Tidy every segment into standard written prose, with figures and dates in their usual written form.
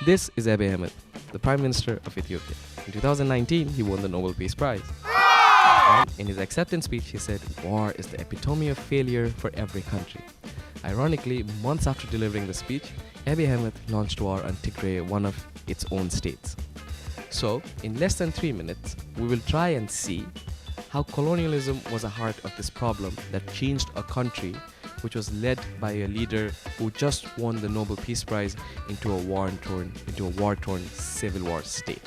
This is Abiy Ahmed, the Prime Minister of Ethiopia. In 2019, he won the Nobel Peace Prize. And in his acceptance speech, he said, "War is the epitome of failure for every country." Ironically, months after delivering the speech, Abiy Ahmed launched war on Tigray, one of its own states. So, in less than 3 minutes, we will try and see how colonialism was a heart of this problem that changed a country which was led by a leader who just won the Nobel Peace Prize into a war-torn civil war state.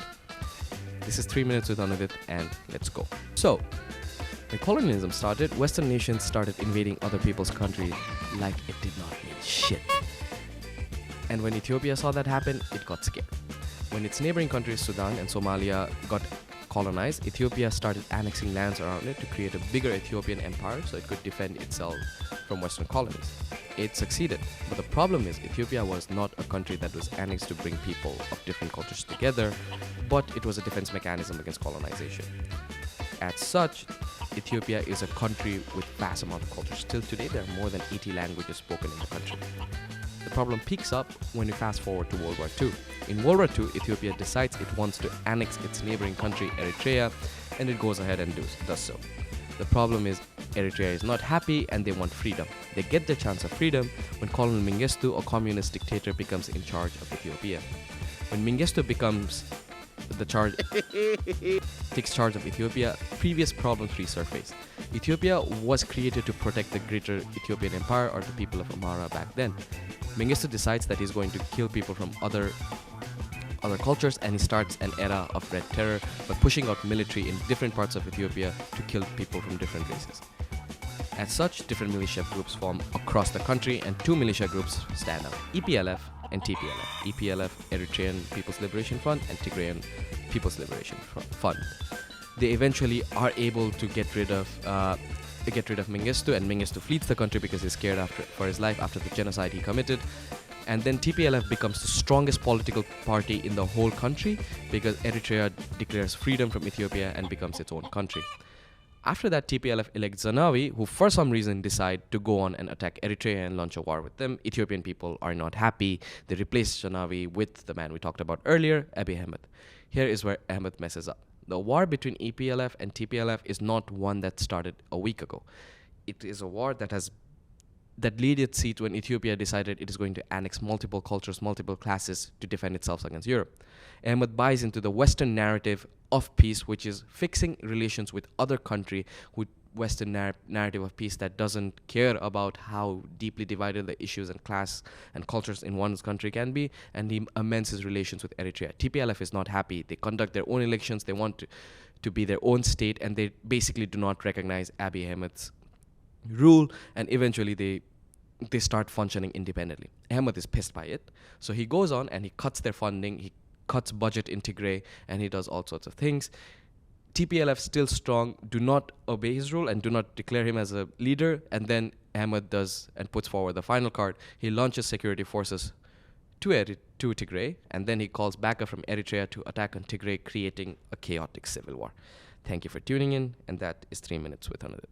This is 3 minutes with Anuvit, and let's go. So, when colonialism started, Western nations started invading other people's countries like it did not mean shit. And when Ethiopia saw that happen, it got scared. When its neighboring countries Sudan and Somalia got colonized, Ethiopia started annexing lands around it to create a bigger Ethiopian empire so it could defend itself from Western colonies. It succeeded, but the problem is Ethiopia was not a country that was annexed to bring people of different cultures together, but it was a defense mechanism against colonization. As such, Ethiopia is a country with vast amount of cultures. Till today, there are more than 80 languages spoken in the country. The problem peaks up when we fast forward to World War II. In World War II, Ethiopia decides it wants to annex its neighboring country, Eritrea, and it goes ahead and does so. The problem is Eritrea is not happy and they want freedom. They get the chance of freedom when Colonel Mengistu, a communist dictator, becomes in charge of Ethiopia. When Mengistu takes charge of Ethiopia, previous problems resurface. Ethiopia was created to protect the greater Ethiopian empire or the people of Amara back then. Mengistu decides that he's going to kill people from other cultures, and he starts an era of red terror by pushing out military in different parts of Ethiopia to kill people from different races. As such, different militia groups form across the country, and two militia groups stand out: EPLF and TPLF. EPLF, Eritrean People's Liberation Front, and Tigrayan People's Liberation Front. They eventually are able to get rid of Mengistu, and Mengistu flees the country because he's scared for his life after the genocide he committed. And then TPLF becomes the strongest political party in the whole country because Eritrea declares freedom from Ethiopia and becomes its own country. After that, TPLF elects Zenawi, who for some reason decide to go on and attack Eritrea and launch a war with them. Ethiopian people are not happy. They replace Zenawi with the man we talked about earlier, Abiy Ahmed. Here is where Ahmed messes up. The war between EPLF and TPLF is not one that started a week ago. It is a war that laid its seat when Ethiopia decided it is going to annex multiple cultures, multiple classes to defend itself against Europe. Ahmed buys into the Western narrative of peace, which is fixing relations with other country with Western narrative of peace that doesn't care about how deeply divided the issues and class and cultures in one's country can be, and he amends his relations with Eritrea. TPLF is not happy. They conduct their own elections. They want to be their own state, and they basically do not recognize Abiy Ahmed's rule, and eventually they start functioning independently. Ahmed is pissed by it, so he goes on and he cuts their funding, he cuts budget in Tigray, and he does all sorts of things. TPLF still strong, do not obey his rule and do not declare him as a leader, and then Ahmed does and puts forward the final card. He launches security forces to Tigray, and then he calls backup from Eritrea to attack on Tigray, creating a chaotic civil war. Thank you for tuning in, and that is 3 minutes with Anudit.